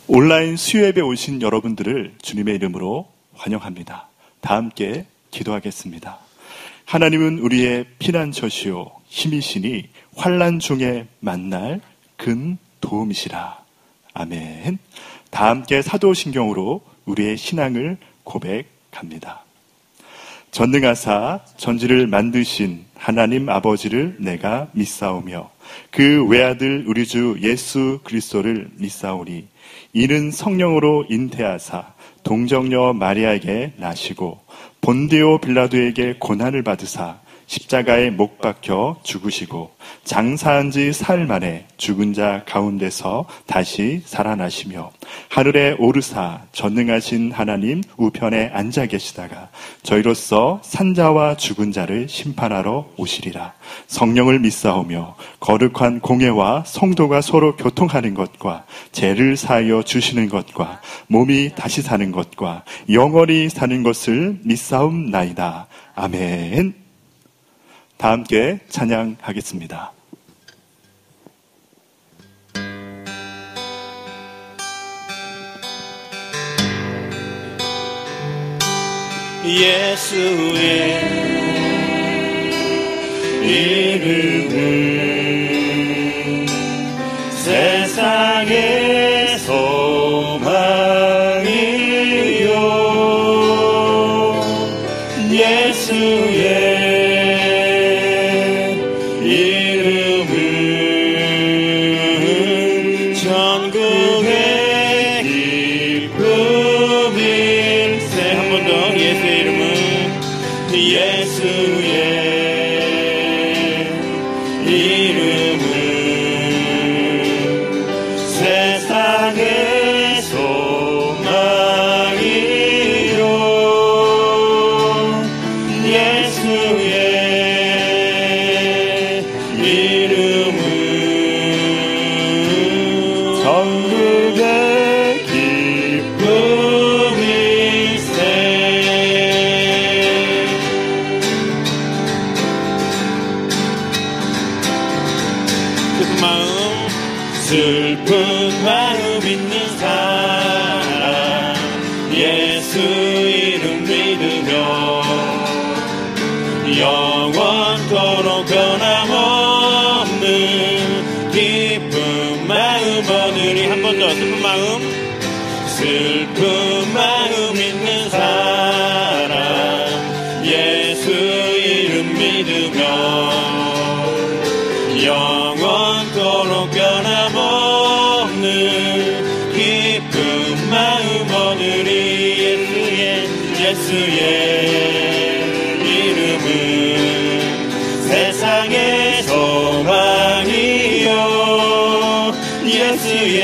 온라인 수요예배 오신 여러분들을 주님의 이름으로 환영합니다. 다 함께 기도하겠습니다. 하나님은 우리의 피난처시요 힘이시니 환난 중에 만날 근 도움이시라. 아멘. 다 함께 사도신경으로 우리의 신앙을 고백합니다. 전능하사 전지를 만드신 하나님 아버지를 내가 믿사오며 그 외아들 우리 주 예수 그리스도를 믿사오니 이는 성령으로 잉태하사 동정녀 마리아에게 나시고 본디오 빌라도에게 고난을 받으사 십자가에 못 박혀 죽으시고 장사한 지 사흘 만에 죽은 자 가운데서 다시 살아나시며 하늘에 오르사 전능하신 하나님 우편에 앉아 계시다가 저희로서 산자와 죽은 자를 심판하러 오시리라. 성령을 믿사오며 거룩한 공예와 성도가 서로 교통하는 것과 죄를 사하여 주시는 것과 몸이 다시 사는 것과 영원히 사는 것을 믿사옵나이다. 아멘. 다 함께 찬양하겠습니다. 예수의 이름은 세상의 소망이요 예수의 슬픈 마음 있는 사람 예수 이름 믿으며 영원토록 변함없는 기쁜 마음 얻으리. 한 번 더 슬픈 마음 있는 사람 예수 이름 믿으며 영원토록 변함없는 기쁜 마음 얻으리. 예수의 이름은 세상의 소망이요 예수의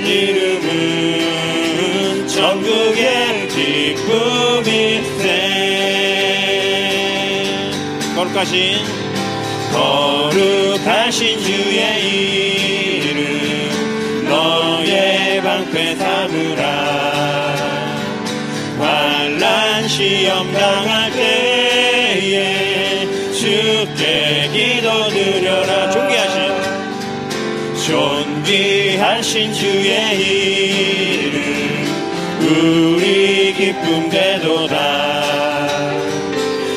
이름은 전국의 기쁨일세. 거룩하신 주의 이름 너의 방패 삼으라. 환난 시험 당할 때에 주께 기도드려라. 존귀하신 주의 이름 우리 기쁨 되도다.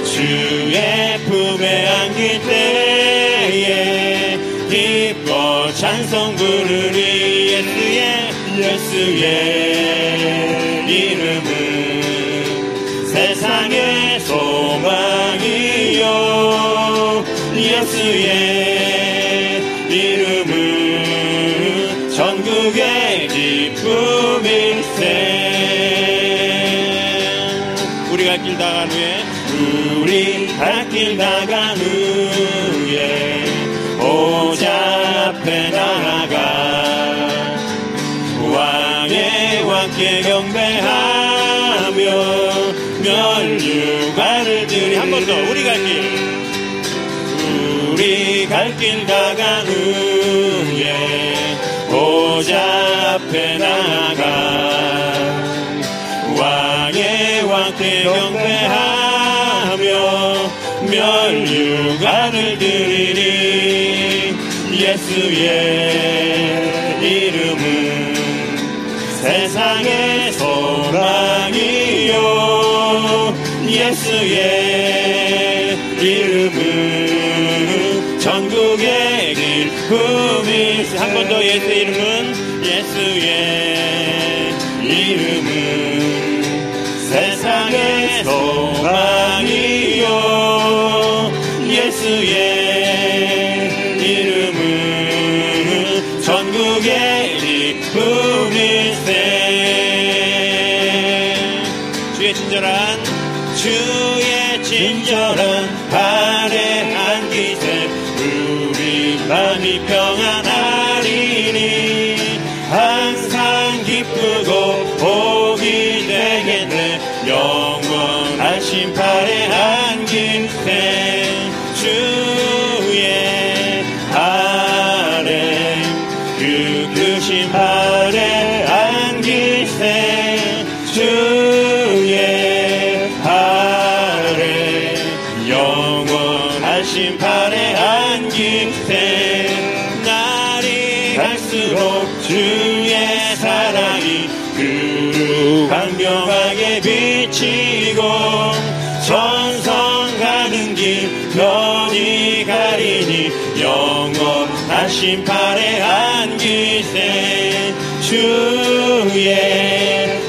주의 품에 안길 때에 기뻐 찬송 부르리. 예수의 이름은 세상의 소망이요 예수의 이름은 전국의 기쁨일세. 우리 갈 길 나간 후에 보좌 앞에 나아가 왕의 왕께 경배하며 면류관을 드리. 한 번 더. 우리 갈 길 나간 후에 보좌 앞에 나아가 왕의 왕께 경배하며 면류관을 드리리. 예수의 이름은 세상의 소망이요 예수의 이름은 전국의 기쁨이 한 번 더 예수의 이름은 예수의 이름은 세상의 소망이요 예수의 이름은 전국의 기쁨일세 주의 친절한 발에 안기세 우리 마음이 평안하리니 항상 기쁘고 복이 되겠네 영원하신 발에 안기세 주의 발에 그 크신 발에 안기세 주의 발에 영원하신 발에 안기세 날이 갈수록 주의 사랑이 그루 광명하게 비치고 전성 가는 길 편히 가리니 영원하신 발에 안기세 주의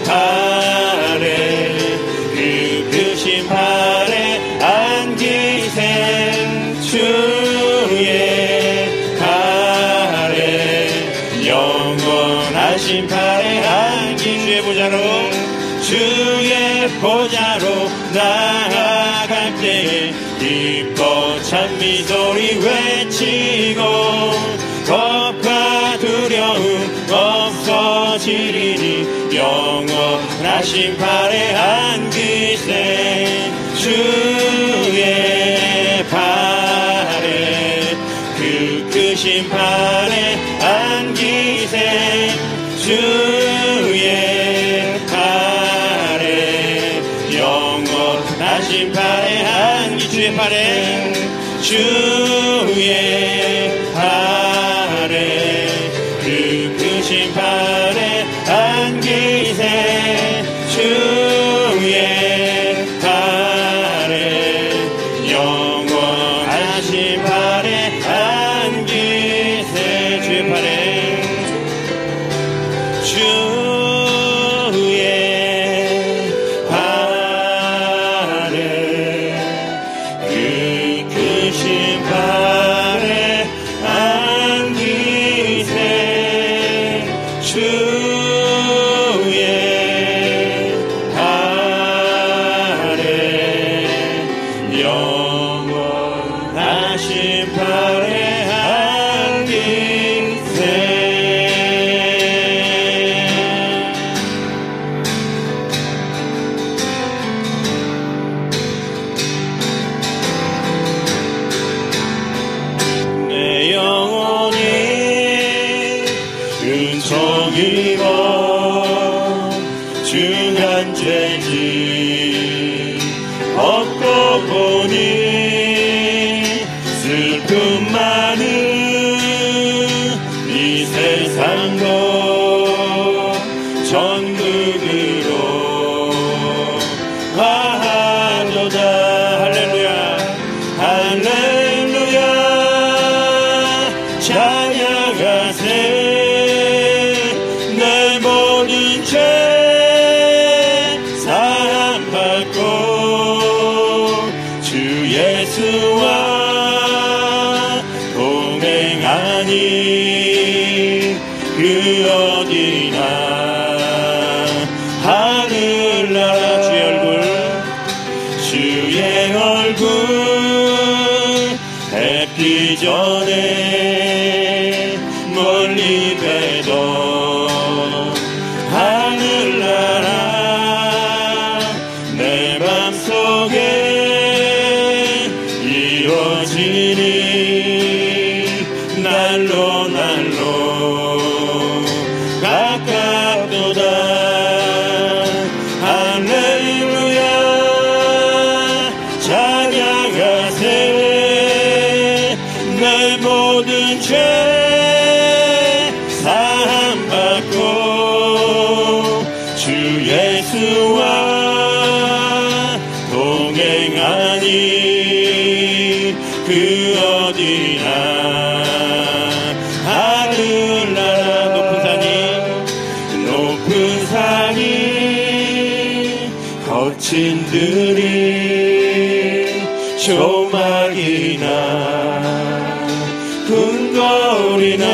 발에 그 크신 발에 안기세 주의 발에 영원하신 발에 안기 주의 보좌로 나아갈 때에 기뻐 찬미 소리 외치고 겁과 두려움 없어지리니 영원하신 발에 안기세 주의 발에 그 크신 발에 안기세 주의 발에 영원하신 발에 안기 주의 발에 그 크신 발에 안기세 주의 발에 영원하신 발에 안기세 주의 발에 중한 죄지 없고 보니 슬픔 많은 이 세상도 전국으로 가도다. 할렐루야 할렐루야 찬양하세 내 모든 죄 예수와 동행하니 그 어디나 하늘나라 주의 얼굴 뵙기 전에 멀리 뵈던 하늘나라 내 맘속에 이루어지니 날로 가깝도다. 할렐루야 찬양하세 내 모든 죄 사함받고 주 예수와 동행하니 그 어디나 하늘나라 높은 산이 거친 들이 조막이나 궁궐이나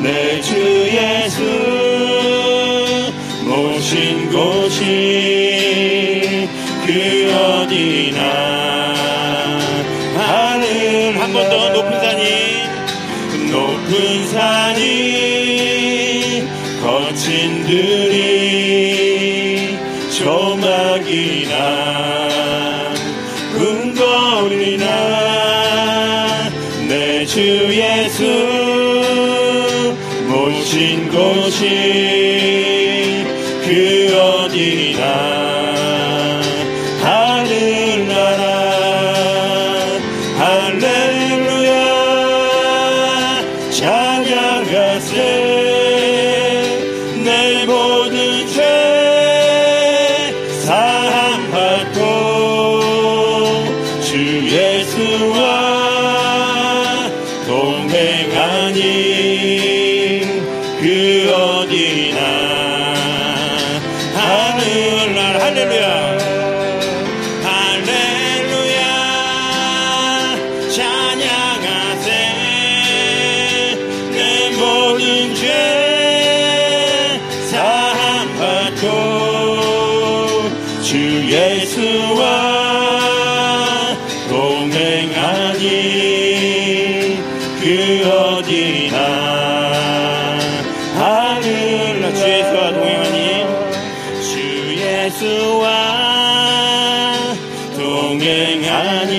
내 주 예수 모신 곳이 그 어디나 하늘 한 번 더 높은 산이 거친 들이 조막이나 궁궐이나 내 주 예수 모신 곳이 그 어디나 하늘나라 할렐루야 찬양하세 내 모든 죄 사함받고 주 예수와 동행하니 그 어디나 하늘나라 할렐루야 할렐루야 찬양하세 내 모든 죄 사함받고 주 예수와 동행하니 그 어디나 하늘나라 주 예수와 동행하니 주 예수와 동행하니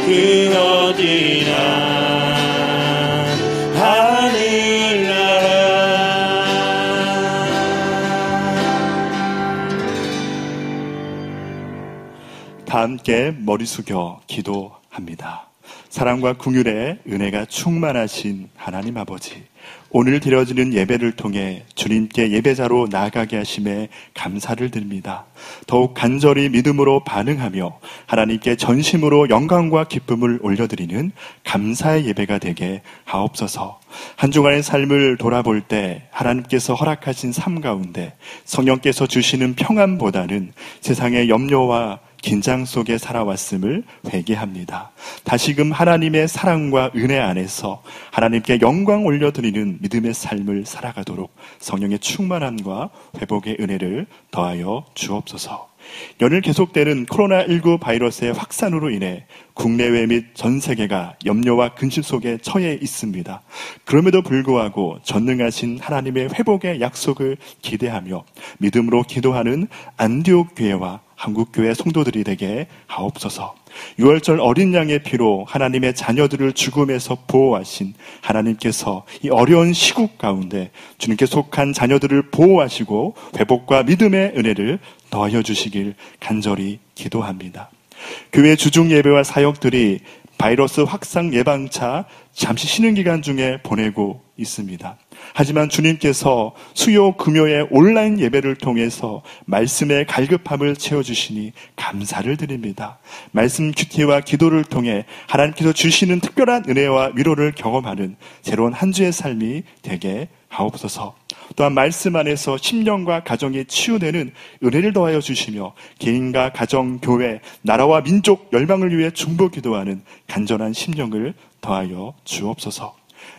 그 어디나 하늘나라 다 함께 머리 숙여 기도합니다. 사랑과 긍휼의 은혜가 충만하신 하나님 아버지, 오늘 드려지는 예배를 통해 주님께 예배자로 나아가게 하심에 감사를 드립니다. 더욱 간절히 믿음으로 반응하며 하나님께 전심으로 영광과 기쁨을 올려드리는 감사의 예배가 되게 하옵소서. 한 주간의 삶을 돌아볼 때 하나님께서 허락하신 삶 가운데 성령께서 주시는 평안보다는 세상의 염려와 긴장 속에 살아왔음을 회개합니다. 다시금 하나님의 사랑과 은혜 안에서 하나님께 영광 올려드리는 믿음의 삶을 살아가도록 성령의 충만함과 회복의 은혜를 더하여 주옵소서. 연일 계속되는 코로나19 바이러스의 확산으로 인해 국내외 및 전 세계가 염려와 근심 속에 처해 있습니다. 그럼에도 불구하고 전능하신 하나님의 회복의 약속을 기대하며 믿음으로 기도하는 안디옥 교회와 한국교회 성도들이 되게 하옵소서. 6월절 어린 양의 피로 하나님의 자녀들을 죽음에서 보호하신 하나님께서 이 어려운 시국 가운데 주님께 속한 자녀들을 보호하시고 회복과 믿음의 은혜를 더하여 주시길 간절히 기도합니다. 교회 주중 예배와 사역들이 바이러스 확산 예방차 잠시 쉬는 기간 중에 보내고 있습니다. 하지만 주님께서 수요 금요의 온라인 예배를 통해서 말씀의 갈급함을 채워주시니 감사를 드립니다. 말씀 큐티와 기도를 통해 하나님께서 주시는 특별한 은혜와 위로를 경험하는 새로운 한 주의 삶이 되게 하옵소서. 또한 말씀 안에서 심령과 가정이 치유되는 은혜를 더하여 주시며 개인과 가정, 교회, 나라와 민족 열방을 위해 중보 기도하는 간절한 심령을 더하여 주옵소서.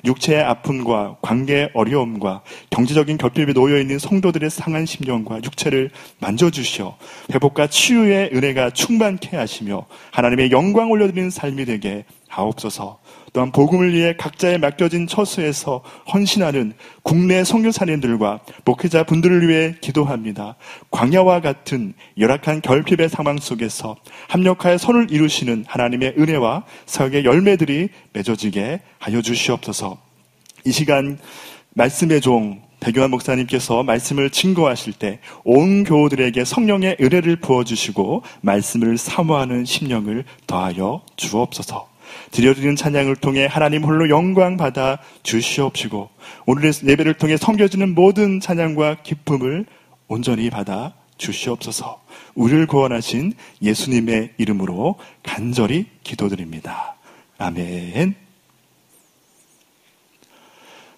육체의 아픔과 관계의 어려움과 경제적인 결핍에 놓여있는 성도들의 상한 심령과 육체를 만져주시어 회복과 치유의 은혜가 충만케 하시며 하나님의 영광 올려드리는 삶이 되게 하옵소서. 또한 복음을 위해 각자의 맡겨진 처소에서 헌신하는 국내 선교사님들과 목회자 분들을 위해 기도합니다. 광야와 같은 열악한 결핍의 상황 속에서 합력하여 선을 이루시는 하나님의 은혜와 사역의 열매들이 맺어지게 하여 주시옵소서. 이 시간 말씀의 종 배교환 목사님께서 말씀을 증거하실 때 온 교우들에게 성령의 은혜를 부어주시고 말씀을 사모하는 심령을 더하여 주옵소서. 드려지는 찬양을 통해 하나님 홀로 영광 받아 주시옵시고 오늘의 예배를 통해 섬겨지는 모든 찬양과 기쁨을 온전히 받아 주시옵소서. 우리를 구원하신 예수님의 이름으로 간절히 기도드립니다. 아멘.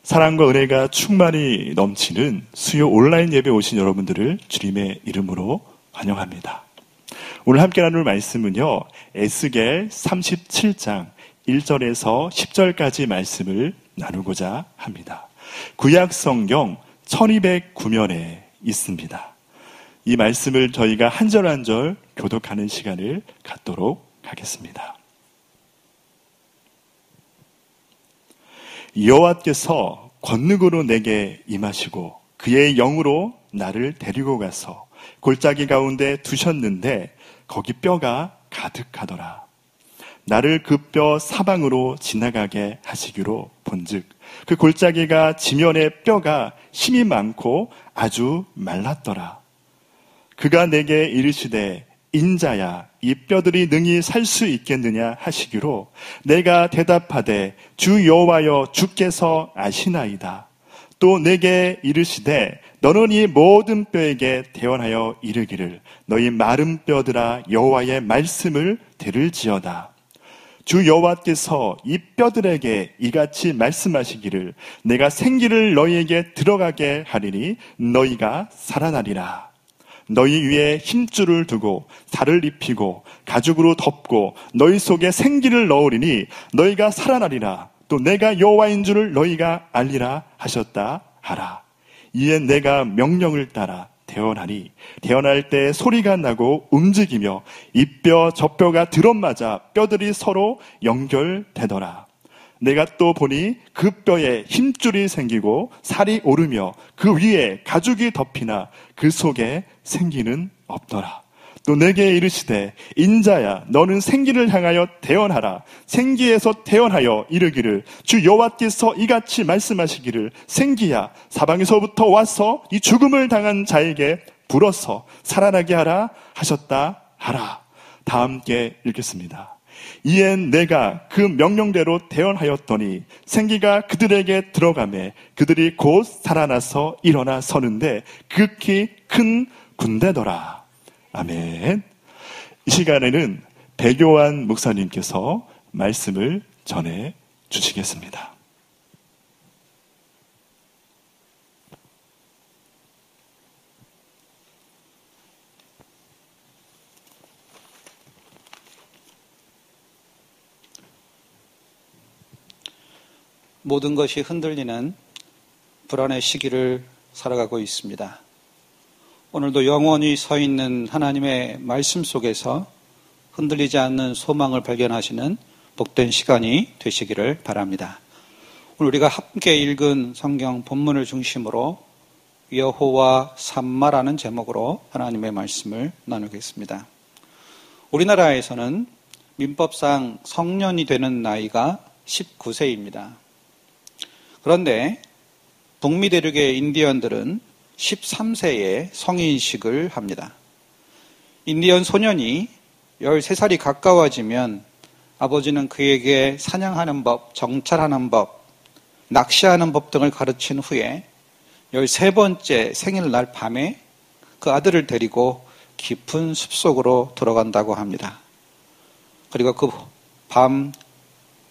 사랑과 은혜가 충만히 넘치는 수요 온라인 예배 오신 여러분들을 주님의 이름으로 환영합니다. 오늘 함께 나눌 말씀은요, 에스겔 37장 1절에서 10절까지 말씀을 나누고자 합니다. 구약 성경 1209면에 있습니다. 이 말씀을 저희가 한 절 한 절 교독하는 시간을 갖도록 하겠습니다. 여호와께서 권능으로 내게 임하시고 그의 영으로 나를 데리고 가서 골짜기 가운데 두셨는데 거기 뼈가 가득하더라. 나를 그 뼈 사방으로 지나가게 하시기로 본즉 그 골짜기가 지면에 뼈가 힘이 많고 아주 말랐더라. 그가 내게 이르시되 인자야 이 뼈들이 능히 살 수 있겠느냐 하시기로 내가 대답하되 주 여호와여 주께서 아시나이다. 또 내게 이르시되 너는 이 모든 뼈에게 대언하여 이르기를 너희 마른 뼈들아 여호와의 말씀을 들을지어다. 주 여호와께서 이 뼈들에게 이같이 말씀하시기를 내가 생기를 너희에게 들어가게 하리니 너희가 살아나리라. 너희 위에 힘줄을 두고 살을 입히고 가죽으로 덮고 너희 속에 생기를 넣으리니 너희가 살아나리라. 또 내가 여호와인 줄을 너희가 알리라 하셨다 하라. 이에 내가 명령을 따라 대언하니 대언할 때 소리가 나고 움직이며 이 뼈 저 뼈가 들어맞아 뼈들이 서로 연결되더라. 내가 또 보니 그 뼈에 힘줄이 생기고 살이 오르며 그 위에 가죽이 덮이나 그 속에 생기는 없더라. 또 내게 이르시되 인자야 너는 생기를 향하여 대언하라. 생기에서 대언하여 이르기를 주 여호와께서 이같이 말씀하시기를 생기야 사방에서부터 와서 이 죽음을 당한 자에게 불어서 살아나게 하라 하셨다 하라. 다 함께 읽겠습니다. 이엔 내가 그 명령대로 대언하였더니 생기가 그들에게 들어가매 그들이 곧 살아나서 일어나 서는데 극히 큰 군대더라. 아멘. 이 시간에는 백요한 목사님께서 말씀을 전해 주시겠습니다. 모든 것이 흔들리는 불안의 시기를 살아가고 있습니다. 오늘도 영원히 서 있는 하나님의 말씀 속에서 흔들리지 않는 소망을 발견하시는 복된 시간이 되시기를 바랍니다. 오늘 우리가 함께 읽은 성경 본문을 중심으로 여호와 삼마라는 제목으로 하나님의 말씀을 나누겠습니다. 우리나라에서는 민법상 성년이 되는 나이가 19세입니다. 그런데 북미 대륙의 인디언들은 13세에 성인식을 합니다. 인디언 소년이 13살이 가까워지면 아버지는 그에게 사냥하는 법, 정찰하는 법, 낚시하는 법 등을 가르친 후에 13번째 생일날 밤에 그 아들을 데리고 깊은 숲속으로 들어간다고 합니다. 그리고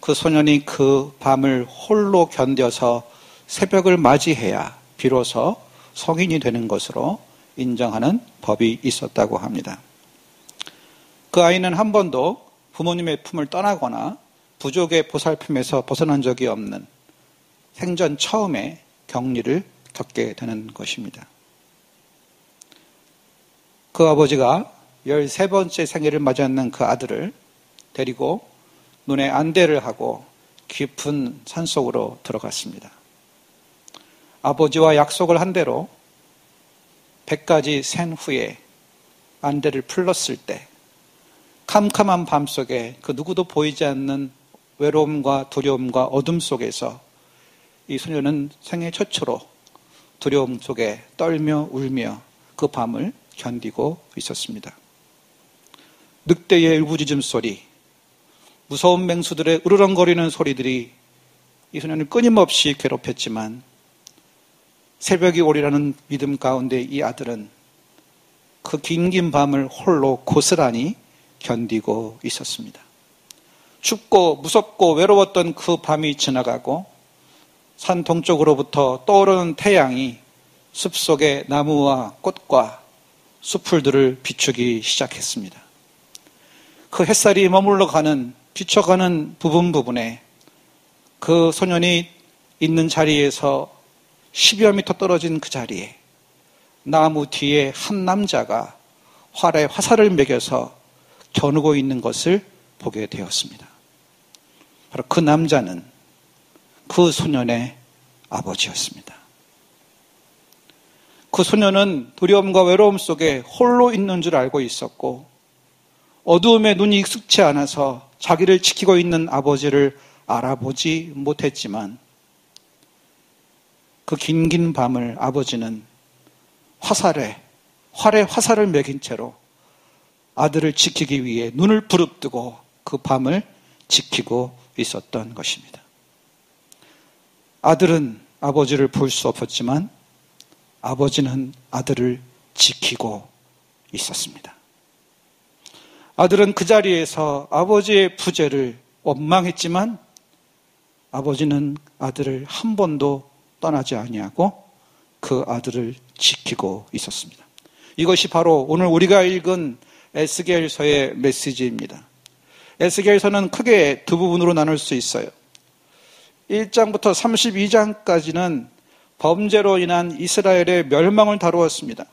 그 소년이 그 밤을 홀로 견뎌서 새벽을 맞이해야 비로소 성인이 되는 것으로 인정하는 법이 있었다고 합니다. 그 아이는 한 번도 부모님의 품을 떠나거나 부족의 보살핌에서 벗어난 적이 없는 생전 처음의 격리를 겪게 되는 것입니다. 그 아버지가 13번째 생일을 맞이하는 그 아들을 데리고 눈에 안대를 하고 깊은 산속으로 들어갔습니다. 아버지와 약속을 한 대로 100가지 센 후에 안대를 풀렀을 때 캄캄한 밤속에 그 누구도 보이지 않는 외로움과 두려움과 어둠 속에서 이 소녀는 생애 최초로 두려움 속에 떨며 울며 그 밤을 견디고 있었습니다. 늑대의 울부짖음 소리, 무서운 맹수들의 으르렁거리는 소리들이 이 소년을 끊임없이 괴롭혔지만 새벽이 오리라는 믿음 가운데 이 아들은 그 긴긴 밤을 홀로 고스란히 견디고 있었습니다. 춥고 무섭고 외로웠던 그 밤이 지나가고 산 동쪽으로부터 떠오르는 태양이 숲속의 나무와 꽃과 수풀들을 비추기 시작했습니다. 그 햇살이 머물러 가는, 비춰가는 부분에 그 소년이 있는 자리에서 10여 미터 떨어진 그 자리에 나무 뒤에 한 남자가 활에 화살을 매겨서 겨누고 있는 것을 보게 되었습니다. 바로 그 남자는 그 소년의 아버지였습니다. 그 소년은 두려움과 외로움 속에 홀로 있는 줄 알고 있었고 어두움에 눈이 익숙치 않아서 자기를 지키고 있는 아버지를 알아보지 못했지만 그 긴긴 밤을 아버지는 활에 화살을 매긴 채로 아들을 지키기 위해 눈을 부릅뜨고 그 밤을 지키고 있었던 것입니다. 아들은 아버지를 볼 수 없었지만 아버지는 아들을 지키고 있었습니다. 아들은 그 자리에서 아버지의 부재를 원망했지만 아버지는 아들을 한 번도 떠나지 아니하고 그 아들을 지키고 있었습니다. 이것이 바로 오늘 우리가 읽은 에스겔서의 메시지입니다. 에스겔서는 크게 두 부분으로 나눌 수 있어요. 1장부터 32장까지는 범죄로 인한 이스라엘의 멸망을 다루었습니다.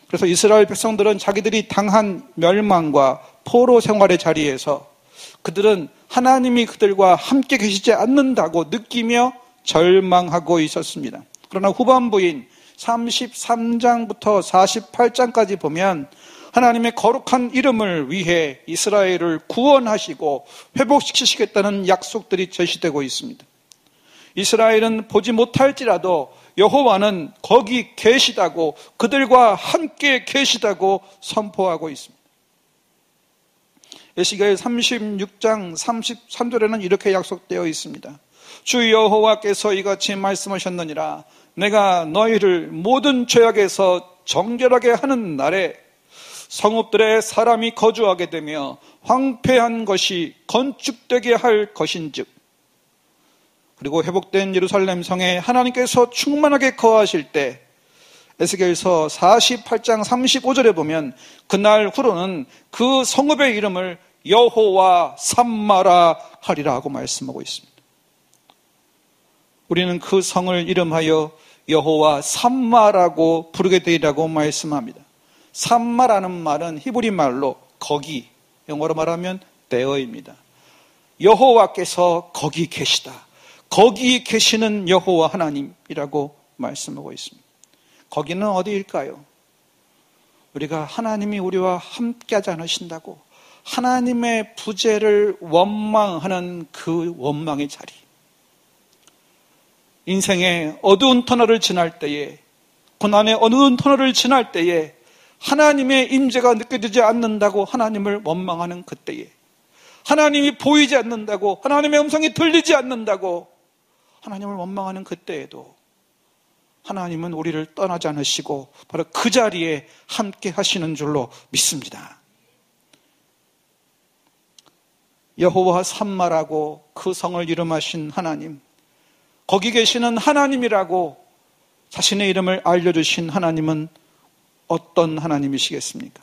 그래서 이스라엘 백성들은 자기들이 당한 멸망과 포로 생활의 자리에서 그들은 하나님이 그들과 함께 계시지 않는다고 느끼며 절망하고 있었습니다. 그러나 후반부인 33장부터 48장까지 보면 하나님의 거룩한 이름을 위해 이스라엘을 구원하시고 회복시키시겠다는 약속들이 제시되고 있습니다. 이스라엘은 보지 못할지라도 여호와는 거기 계시다고, 그들과 함께 계시다고 선포하고 있습니다. 에스겔 36장 33절에는 이렇게 약속되어 있습니다. 주 여호와께서 이같이 말씀하셨느니라. 내가 너희를 모든 죄악에서 정결하게 하는 날에 성읍들에 사람이 거주하게 되며 황폐한 것이 건축되게 할 것인즉, 그리고 회복된 예루살렘 성에 하나님께서 충만하게 거하실 때 에스겔서 48장 35절에 보면 그날 후로는 그 성읍의 이름을 여호와 삼마라 하리라 하고 말씀하고 있습니다. 우리는 그 성을 이름하여 여호와 삼마라고 부르게 되리라고 말씀합니다. 삼마라는 말은 히브리 말로 거기, 영어로 말하면 there입니다. 여호와께서 거기 계시다. 거기 계시는 여호와 하나님이라고 말씀하고 있습니다. 거기는 어디일까요? 우리가 하나님이 우리와 함께하지 않으신다고 하나님의 부재를 원망하는 그 원망의 자리, 인생의 어두운 터널을 지날 때에, 고난의 어두운 터널을 지날 때에 하나님의 임재가 느껴지지 않는다고 하나님을 원망하는 그때에, 하나님이 보이지 않는다고, 하나님의 음성이 들리지 않는다고 하나님을 원망하는 그때에도 하나님은 우리를 떠나지 않으시고 바로 그 자리에 함께 하시는 줄로 믿습니다. 여호와 삼마라고 그 성을 이름하신 하나님, 거기 계시는 하나님이라고 자신의 이름을 알려주신 하나님은 어떤 하나님이시겠습니까?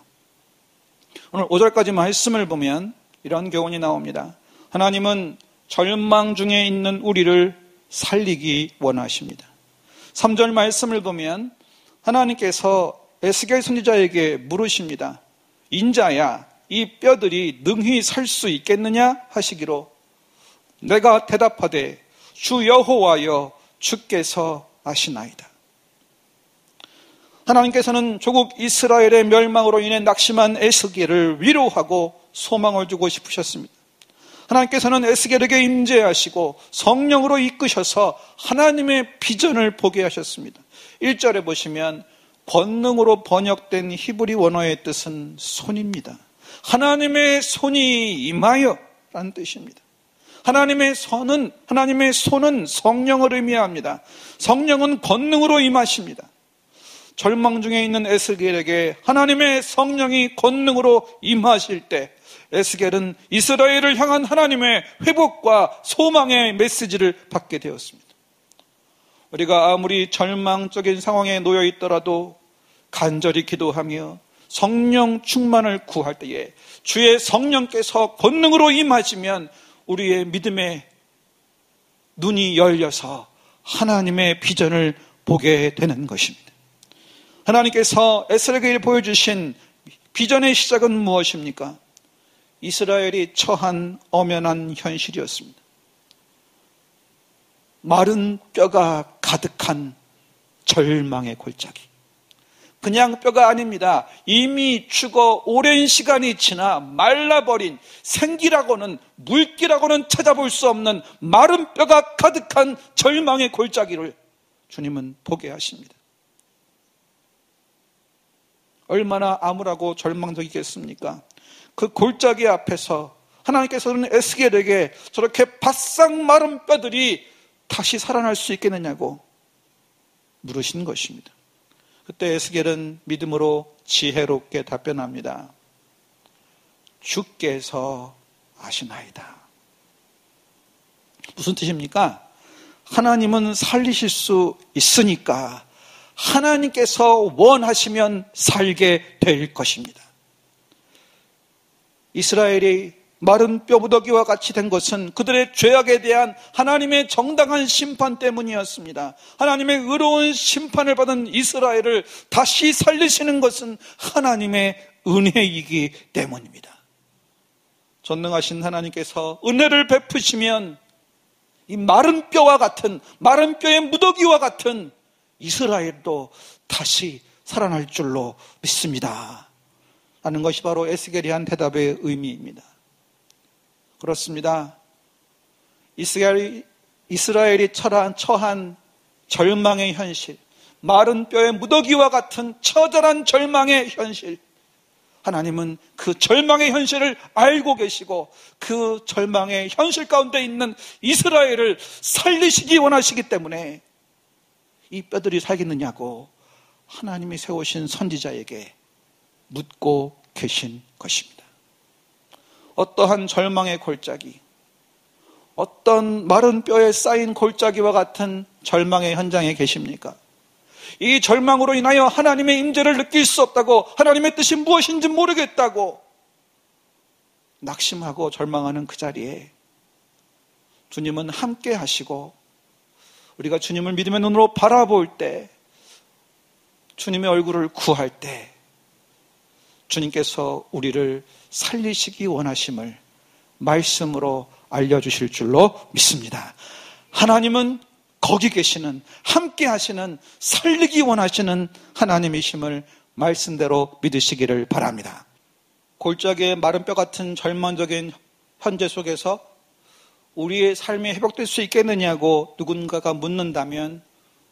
오늘 5절까지 말씀을 보면 이런 교훈이 나옵니다. 하나님은 절망 중에 있는 우리를 살리기 원하십니다. 3절 말씀을 보면 하나님께서 에스겔 선지자에게 물으십니다. 인자야, 이 뼈들이 능히 설 수 있겠느냐 하시기로 내가 대답하되 주 여호와여 주께서 아시나이다. 하나님께서는 조국 이스라엘의 멸망으로 인해 낙심한 에스겔을 위로하고 소망을 주고 싶으셨습니다. 하나님께서는 에스겔에게 임재하시고 성령으로 이끄셔서 하나님의 비전을 보게 하셨습니다. 1절에 보시면 권능으로 번역된 히브리 원어의 뜻은 손입니다. 하나님의 손이 임하여 라는 뜻입니다. 하나님의 손은 성령을 의미합니다. 성령은 권능으로 임하십니다. 절망 중에 있는 에스겔에게 하나님의 성령이 권능으로 임하실 때 에스겔은 이스라엘을 향한 하나님의 회복과 소망의 메시지를 받게 되었습니다. 우리가 아무리 절망적인 상황에 놓여 있더라도 간절히 기도하며 성령 충만을 구할 때에 주의 성령께서 권능으로 임하시면 우리의 믿음의 눈이 열려서 하나님의 비전을 보게 되는 것입니다. 하나님께서 에스겔에게 보여주신 비전의 시작은 무엇입니까? 이스라엘이 처한 엄연한 현실이었습니다. 마른 뼈가 가득한 절망의 골짜기. 그냥 뼈가 아닙니다. 이미 죽어 오랜 시간이 지나 말라버린 생기라고는 물기라고는 찾아볼 수 없는 마른 뼈가 가득한 절망의 골짜기를 주님은 보게 하십니다. 얼마나 암울하고 절망적이겠습니까? 그 골짜기 앞에서 하나님께서는 에스겔에게 저렇게 바싹 마른 뼈들이 다시 살아날 수 있겠느냐고 물으신 것입니다. 그때 에스겔은 믿음으로 지혜롭게 답변합니다. 주께서 아시나이다. 무슨 뜻입니까? 하나님은 살리실 수 있으니까 하나님께서 원하시면 살게 될 것입니다. 이스라엘이 마른 뼈무더기와 같이 된 것은 그들의 죄악에 대한 하나님의 정당한 심판 때문이었습니다. 하나님의 의로운 심판을 받은 이스라엘을 다시 살리시는 것은 하나님의 은혜이기 때문입니다. 전능하신 하나님께서 은혜를 베푸시면 이 마른 뼈와 같은, 마른 뼈의 무더기와 같은 이스라엘도 다시 살아날 줄로 믿습니다. 하는 것이 바로 에스겔이 한 대답의 의미입니다. 그렇습니다. 이스라엘이 처한 절망의 현실, 마른 뼈의 무더기와 같은 처절한 절망의 현실, 하나님은 그 절망의 현실을 알고 계시고 그 절망의 현실 가운데 있는 이스라엘을 살리시기 원하시기 때문에 이 뼈들이 살겠느냐고 하나님이 세우신 선지자에게 묻고 계신 것입니다. 어떠한 절망의 골짜기, 어떤 마른 뼈에 쌓인 골짜기와 같은 절망의 현장에 계십니까? 이 절망으로 인하여 하나님의 임재를 느낄 수 없다고, 하나님의 뜻이 무엇인지 모르겠다고 낙심하고 절망하는 그 자리에 주님은 함께 하시고, 우리가 주님을 믿음의 눈으로 바라볼 때, 주님의 얼굴을 구할 때 주님께서 우리를 살리시기 원하심을 말씀으로 알려주실 줄로 믿습니다. 하나님은 거기 계시는, 함께 하시는, 살리기 원하시는 하나님이심을 말씀대로 믿으시기를 바랍니다. 골짜기의 마른 뼈 같은 절망적인 현재 속에서 우리의 삶이 회복될 수 있겠느냐고 누군가가 묻는다면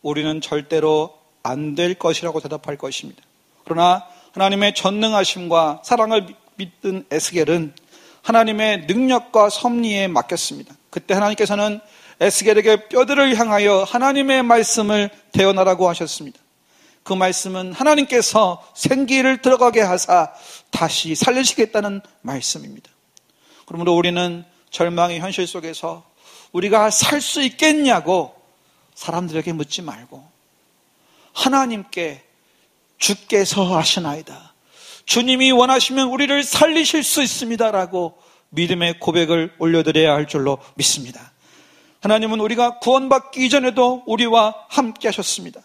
우리는 절대로 안 될 것이라고 대답할 것입니다. 그러나 하나님의 전능하심과 사랑을 믿은 에스겔은 하나님의 능력과 섭리에 맡겼습니다. 그때 하나님께서는 에스겔에게 뼈들을 향하여 하나님의 말씀을 대언하라고 하셨습니다. 그 말씀은 하나님께서 생기를 들어가게 하사 다시 살리시겠다는 말씀입니다. 그러므로 우리는 절망의 현실 속에서 우리가 살 수 있겠냐고 사람들에게 묻지 말고 하나님께 주께서 아시나이다, 주님이 원하시면 우리를 살리실 수 있습니다라고 믿음의 고백을 올려드려야 할 줄로 믿습니다. 하나님은 우리가 구원받기 이전에도 우리와 함께 하셨습니다.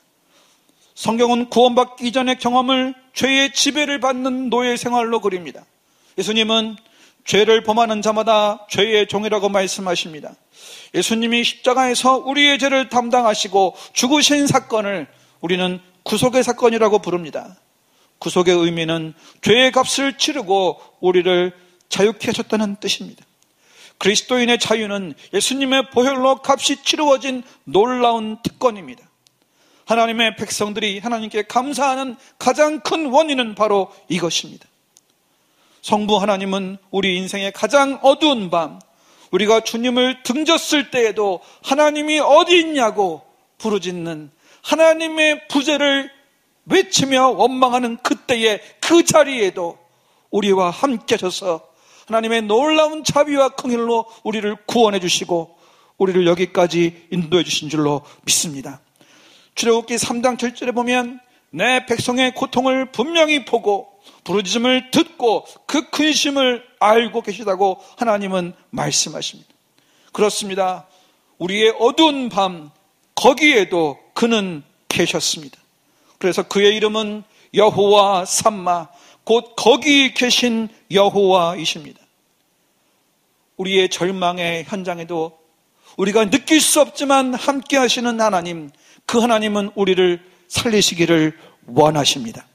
성경은 구원받기 이전의 경험을 죄의 지배를 받는 노예 생활로 그립니다. 예수님은 죄를 범하는 자마다 죄의 종이라고 말씀하십니다. 예수님이 십자가에서 우리의 죄를 담당하시고 죽으신 사건을 우리는 구속의 사건이라고 부릅니다. 구속의 의미는 죄의 값을 치르고 우리를 자유케 하셨다는 뜻입니다. 그리스도인의 자유는 예수님의 보혈로 값이 치루어진 놀라운 특권입니다. 하나님의 백성들이 하나님께 감사하는 가장 큰 원인은 바로 이것입니다. 성부 하나님은 우리 인생의 가장 어두운 밤, 우리가 주님을 등졌을 때에도 하나님이 어디 있냐고 부르짖는, 하나님의 부재를 외치며 원망하는 그때의 그 자리에도 우리와 함께 하셔서 하나님의 놀라운 자비와 긍휼로 우리를 구원해 주시고 우리를 여기까지 인도해 주신 줄로 믿습니다. 출애굽기 3장 7절에 보면 내 백성의 고통을 분명히 보고 부르짖음을 듣고 그 근심을 알고 계시다고 하나님은 말씀하십니다. 그렇습니다. 우리의 어두운 밤 거기에도 그는 계셨습니다. 그래서 그의 이름은 여호와 삼마, 곧 거기 계신 여호와이십니다. 우리의 절망의 현장에도 우리가 느낄 수 없지만 함께 하시는 하나님, 그 하나님은 우리를 살리시기를 원하십니다.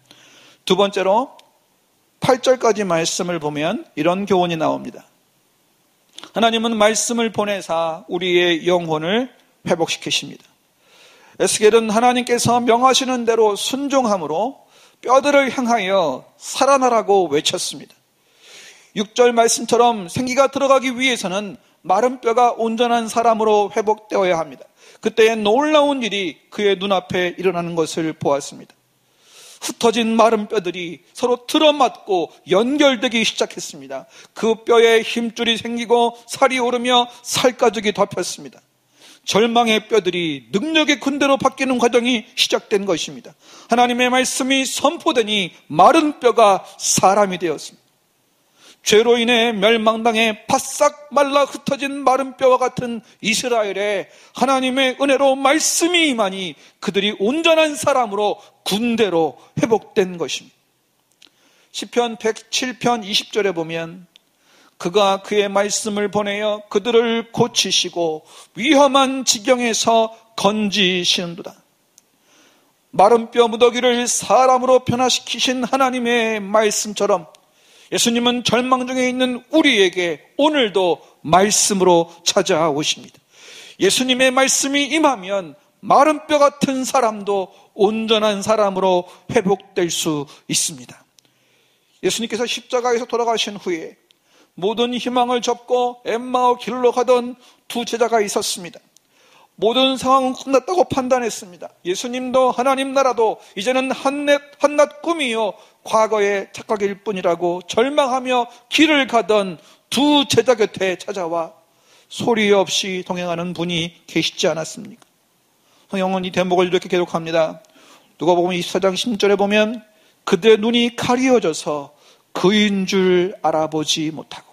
두 번째로 8절까지 말씀을 보면 이런 교훈이 나옵니다. 하나님은 말씀을 보내사 우리의 영혼을 회복시키십니다. 에스겔은 하나님께서 명하시는 대로 순종함으로 뼈들을 향하여 살아나라고 외쳤습니다. 6절 말씀처럼 생기가 들어가기 위해서는 마른 뼈가 온전한 사람으로 회복되어야 합니다. 그때에 놀라운 일이 그의 눈앞에 일어나는 것을 보았습니다. 흩어진 마른 뼈들이 서로 들어맞고 연결되기 시작했습니다. 그 뼈에 힘줄이 생기고 살이 오르며 살가죽이 덮였습니다. 절망의 뼈들이 능력의 군대로 바뀌는 과정이 시작된 것입니다. 하나님의 말씀이 선포되니 마른 뼈가 사람이 되었습니다. 죄로 인해 멸망당해 바싹 말라 흩어진 마른 뼈와 같은 이스라엘에 하나님의 은혜로 말씀이 임하니 그들이 온전한 사람으로 군대로 회복된 것입니다. 시편 107편 20절에 보면 그가 그의 말씀을 보내어 그들을 고치시고 위험한 지경에서 건지시는도다. 마른 뼈 무더기를 사람으로 변화시키신 하나님의 말씀처럼 예수님은 절망 중에 있는 우리에게 오늘도 말씀으로 찾아오십니다. 예수님의 말씀이 임하면 마른 뼈 같은 사람도 온전한 사람으로 회복될 수 있습니다. 예수님께서 십자가에서 돌아가신 후에 모든 희망을 접고 엠마오 길로 가던 두 제자가 있었습니다. 모든 상황은 끝났다고 판단했습니다. 예수님도 하나님 나라도 이제는 한낱 꿈이요 과거의 착각일 뿐이라고 절망하며 길을 가던 두 제자 곁에 찾아와 소리 없이 동행하는 분이 계시지 않았습니까? 성경은 이 대목을 이렇게 기록합니다. 누가복음 24장 10절에 보면 그들의 눈이 가리워져서 그인 줄 알아보지 못하고,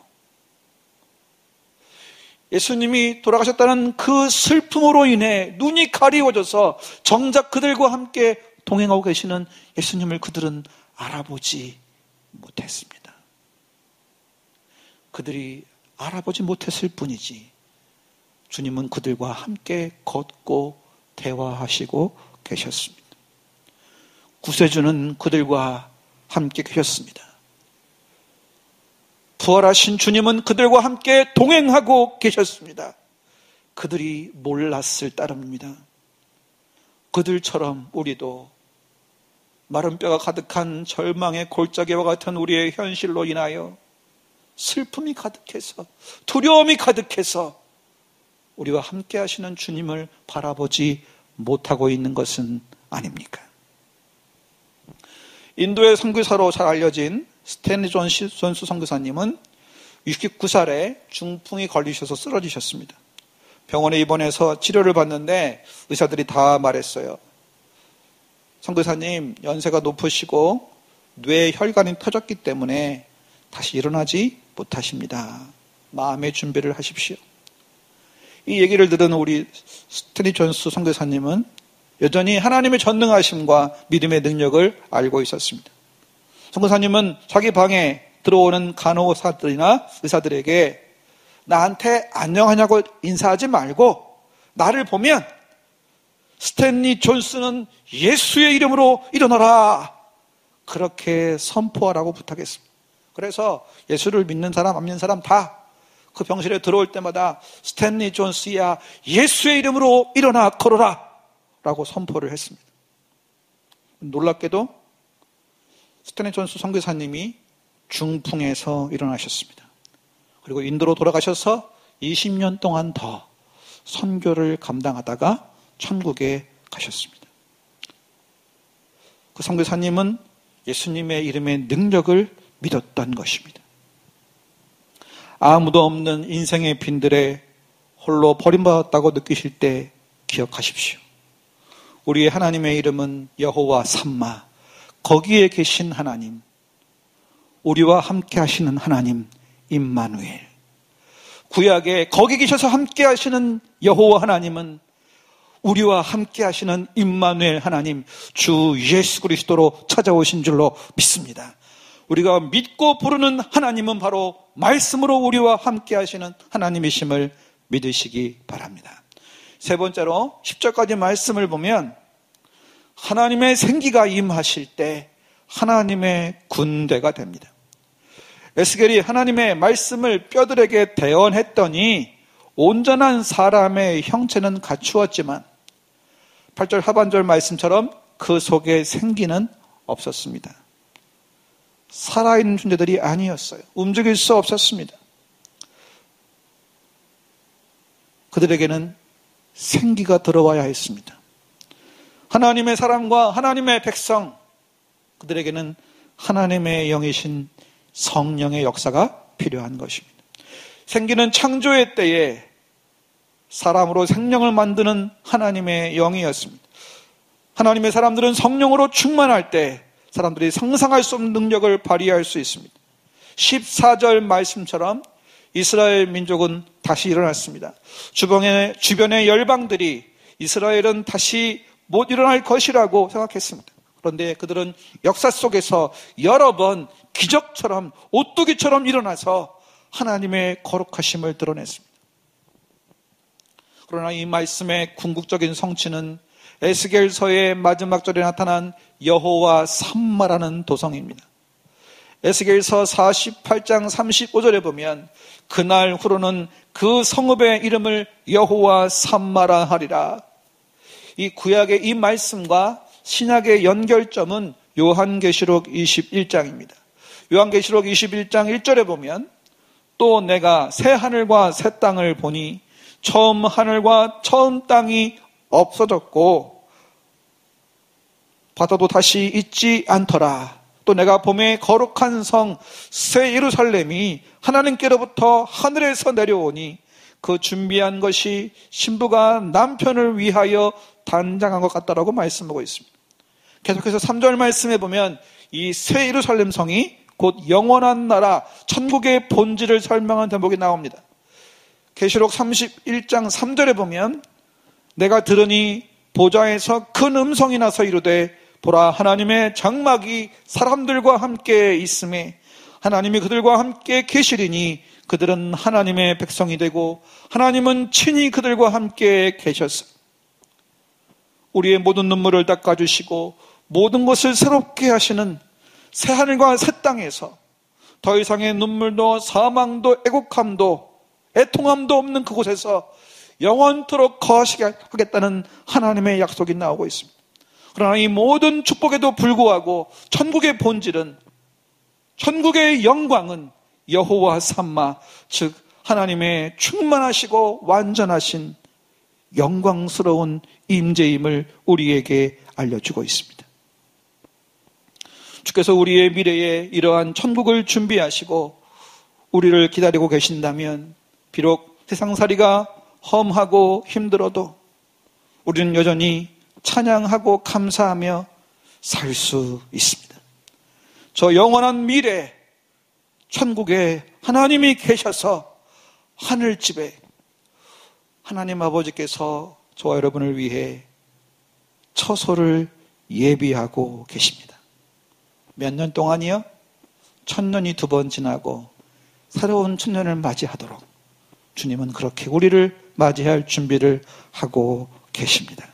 예수님이 돌아가셨다는 그 슬픔으로 인해 눈이 가리워져서 정작 그들과 함께 동행하고 계시는 예수님을 그들은 알아보지 못했습니다. 그들이 알아보지 못했을 뿐이지 주님은 그들과 함께 걷고 대화하시고 계셨습니다. 구세주는 그들과 함께 계셨습니다. 부활하신 주님은 그들과 함께 동행하고 계셨습니다. 그들이 몰랐을 따름입니다. 그들처럼 우리도 마른 뼈가 가득한 절망의 골짜기와 같은 우리의 현실로 인하여 슬픔이 가득해서, 두려움이 가득해서 우리와 함께 하시는 주님을 바라보지 못하고 있는 것은 아닙니까? 인도의 선교사로 잘 알려진 스탠리 존스 선교사님은 69살에 중풍이 걸리셔서 쓰러지셨습니다. 병원에 입원해서 치료를 받는데 의사들이 다 말했어요. 선교사님, 연세가 높으시고 뇌 혈관이 터졌기 때문에 다시 일어나지 못하십니다. 마음의 준비를 하십시오. 이 얘기를 들은 우리 스탠리 존스 선교사님은 여전히 하나님의 전능하심과 믿음의 능력을 알고 있었습니다. 선교사님은 자기 방에 들어오는 간호사들이나 의사들에게 나한테 안녕하냐고 인사하지 말고 나를 보면 스탠리 존스는 예수의 이름으로 일어나라, 그렇게 선포하라고 부탁했습니다. 그래서 예수를 믿는 사람 안 믿는 사람 다 그 병실에 들어올 때마다 스탠리 존스야, 예수의 이름으로 일어나 걸어라 라고 선포를 했습니다. 놀랍게도 스탠리 존스 선교사님이 중풍에서 일어나셨습니다. 그리고 인도로 돌아가셔서 20년 동안 더 선교를 감당하다가 천국에 가셨습니다. 그 선교사님은 예수님의 이름의 능력을 믿었던 것입니다. 아무도 없는 인생의 빈들에 홀로 버림받았다고 느끼실 때 기억하십시오. 우리의 하나님의 이름은 여호와 삼마, 거기에 계신 하나님, 우리와 함께 하시는 하나님 임마누엘. 구약에 거기 계셔서 함께 하시는 여호와 하나님은 우리와 함께 하시는 임마누엘 하나님 주 예수 그리스도로 찾아오신 줄로 믿습니다. 우리가 믿고 부르는 하나님은 바로 말씀으로 우리와 함께 하시는 하나님이심을 믿으시기 바랍니다. 세 번째로 10절까지 말씀을 보면 하나님의 생기가 임하실 때 하나님의 군대가 됩니다. 에스겔이 하나님의 말씀을 뼈들에게 대언했더니 온전한 사람의 형체는 갖추었지만 8절 하반절 말씀처럼 그 속에 생기는 없었습니다. 살아있는 존재들이 아니었어요. 움직일 수 없었습니다. 그들에게는 생기가 들어와야 했습니다. 하나님의 사람과 하나님의 백성, 그들에게는 하나님의 영이신 성령의 역사가 필요한 것입니다. 생기는 창조의 때에 사람으로 생명을 만드는 하나님의 영이었습니다. 하나님의 사람들은 성령으로 충만할 때 사람들이 상상할 수 없는 능력을 발휘할 수 있습니다. 14절 말씀처럼 이스라엘 민족은 다시 일어났습니다. 주변의 열방들이 이스라엘은 다시 못 일어날 것이라고 생각했습니다. 그런데 그들은 역사 속에서 여러 번 기적처럼 오뚜기처럼 일어나서 하나님의 거룩하심을 드러냈습니다. 그러나 이 말씀의 궁극적인 성취는 에스겔서의 마지막 절에 나타난 여호와 삼마라는 도성입니다. 에스겔서 48장 35절에 보면 그날 후로는 그 성읍의 이름을 여호와 삼마라 하리라. 이 구약의 이 말씀과 신약의 연결점은 요한계시록 21장입니다. 요한계시록 21장 1절에 보면 또 내가 새 하늘과 새 땅을 보니 처음 하늘과 처음 땅이 없어졌고 바다도 다시 있지 않더라. 또 내가 봄에 거룩한 성 새 예루살렘이 하나님께로부터 하늘에서 내려오니 그 준비한 것이 신부가 남편을 위하여 단장한 것 같다라고 말씀하고 있습니다. 계속해서 3절 말씀에 보면 이 새 예루살렘 성이 곧 영원한 나라 천국의 본질을 설명한 대목이 나옵니다. 계시록 31장 3절에 보면 내가 들으니 보좌에서 큰 음성이 나서 이르되 보라 하나님의 장막이 사람들과 함께 있음에 하나님이 그들과 함께 계시리니 그들은 하나님의 백성이 되고 하나님은 친히 그들과 함께 계셨어. 우리의 모든 눈물을 닦아주시고 모든 것을 새롭게 하시는 새하늘과 새 땅에서 더 이상의 눈물도 사망도 애곡함도 애통함도 없는 그곳에서 영원토록 거하시게 하겠다는 하나님의 약속이 나오고 있습니다. 그러나 이 모든 축복에도 불구하고 천국의 본질은, 천국의 영광은 여호와 삼마, 즉 하나님의 충만하시고 완전하신 영광스러운 임재임을 우리에게 알려주고 있습니다. 주께서 우리의 미래에 이러한 천국을 준비하시고 우리를 기다리고 계신다면 비록 세상살이가 험하고 힘들어도 우리는 여전히 찬양하고 감사하며 살 수 있습니다. 저 영원한 미래 천국에 하나님이 계셔서 하늘집에 하나님 아버지께서 저와 여러분을 위해 처소를 예비하고 계십니다. 몇 년 동안이요? 1000년이 2번 지나고 새로운 천년을 맞이하도록 주님은 그렇게 우리를 맞이할 준비를 하고 계십니다.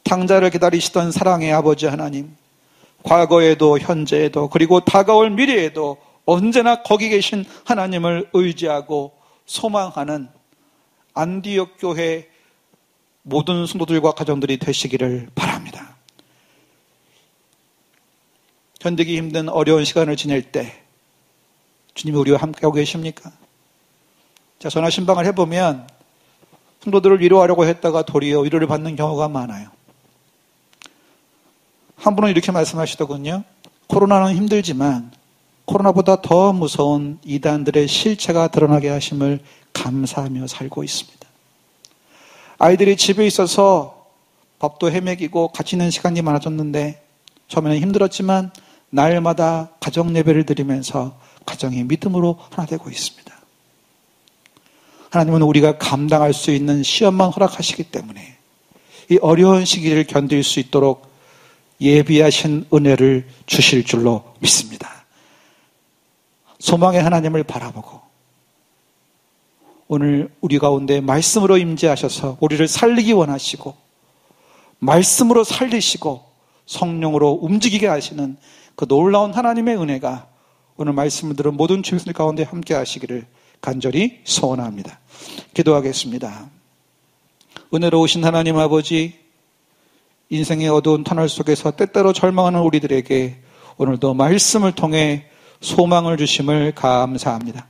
탕자를 기다리시던 사랑의 아버지 하나님, 과거에도 현재에도 그리고 다가올 미래에도 언제나 거기 계신 하나님을 의지하고 소망하는 안디옥 교회 모든 성도들과 가정들이 되시기를 바랍니다. 견디기 힘든 어려운 시간을 지낼 때 주님이 우리와 함께하고 계십니까? 자, 전화 신방을 해보면 성도들을 위로하려고 했다가 도리어 위로를 받는 경우가 많아요. 한 분은 이렇게 말씀하시더군요. 코로나는 힘들지만 코로나보다 더 무서운 이단들의 실체가 드러나게 하심을 감사하며 살고 있습니다. 아이들이 집에 있어서 밥도 헤매기고 같이 있는 시간이 많아졌는데 처음에는 힘들었지만 날마다 가정 예배를 드리면서 가정이 믿음으로 하나 되고 있습니다. 하나님은 우리가 감당할 수 있는 시험만 허락하시기 때문에 이 어려운 시기를 견딜 수 있도록 예비하신 은혜를 주실 줄로 믿습니다. 소망의 하나님을 바라보고 오늘 우리 가운데 말씀으로 임재하셔서 우리를 살리기 원하시고 말씀으로 살리시고 성령으로 움직이게 하시는 그 놀라운 하나님의 은혜가 오늘 말씀을 들은 모든 주민들 가운데 함께 하시기를 간절히 소원합니다. 기도하겠습니다. 은혜로우신 하나님 아버지, 인생의 어두운 터널 속에서 때때로 절망하는 우리들에게 오늘도 말씀을 통해 소망을 주심을 감사합니다.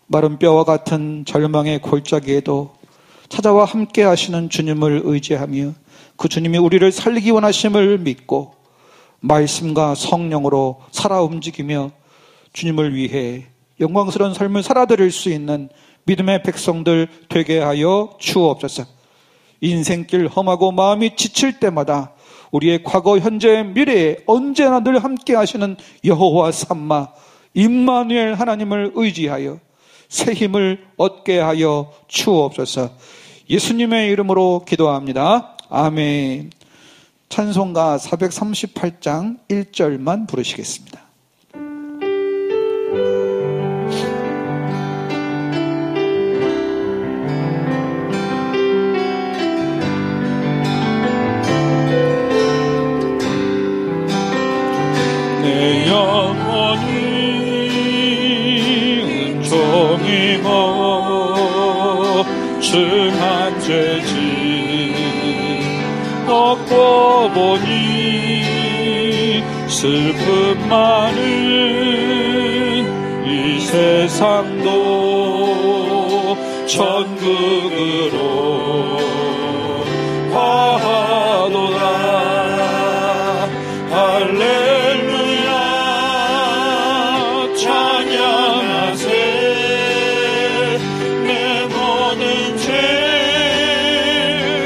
마른 뼈와 같은 절망의 골짜기에도 찾아와 함께 하시는 주님을 의지하며 그 주님이 우리를 살리기 원하심을 믿고 말씀과 성령으로 살아 움직이며 주님을 위해 영광스러운 삶을 살아드릴 수 있는 믿음의 백성들 되게 하여 주옵소서. 인생길 험하고 마음이 지칠 때마다 우리의 과거, 현재, 미래에 언제나 늘 함께 하시는 여호와 삼마 임마누엘 하나님을 의지하여 새 힘을 얻게 하여 주옵소서. 예수님의 이름으로 기도합니다. 아멘. 찬송가 438장 1절만 부르시겠습니다. 내 영혼이 은총이 거증한 죄지 얻고 보니 슬픔 많은 이 세상도 천국으로 가도다. 할렐루야 찬양하세. 내 모든 죄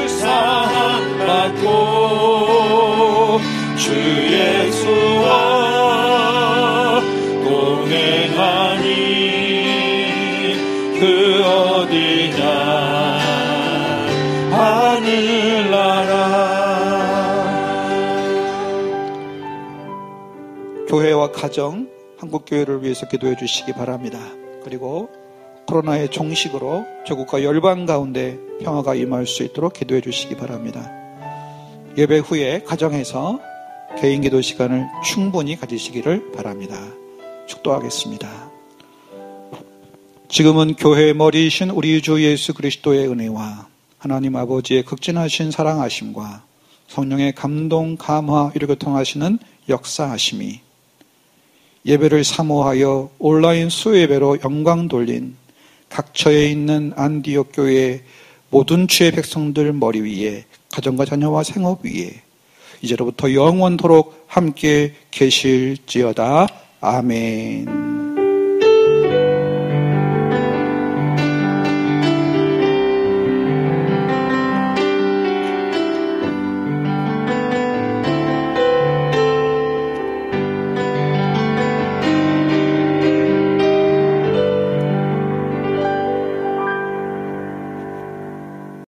사함받고 주 예수와 동행하니 그 어디냐 하늘나라. 교회와 가정, 한국교회를 위해서 기도해 주시기 바랍니다. 그리고 코로나의 종식으로 조국과 열방 가운데 평화가 임할 수 있도록 기도해 주시기 바랍니다. 예배 후에 가정에서 개인 기도 시간을 충분히 가지시기를 바랍니다. 축도하겠습니다. 지금은 교회의 머리이신 우리 주 예수 그리스도의 은혜와 하나님 아버지의 극진하신 사랑하심과 성령의 감동, 감화, 이를 교통하시는 역사하심이 예배를 사모하여 온라인 수예배로 영광 돌린 각처에 있는 안디옥 교회의 모든 주의 백성들 머리 위에, 가정과 자녀와 생업 위에 이제로부터 영원토록 함께 계실지어다. 아멘.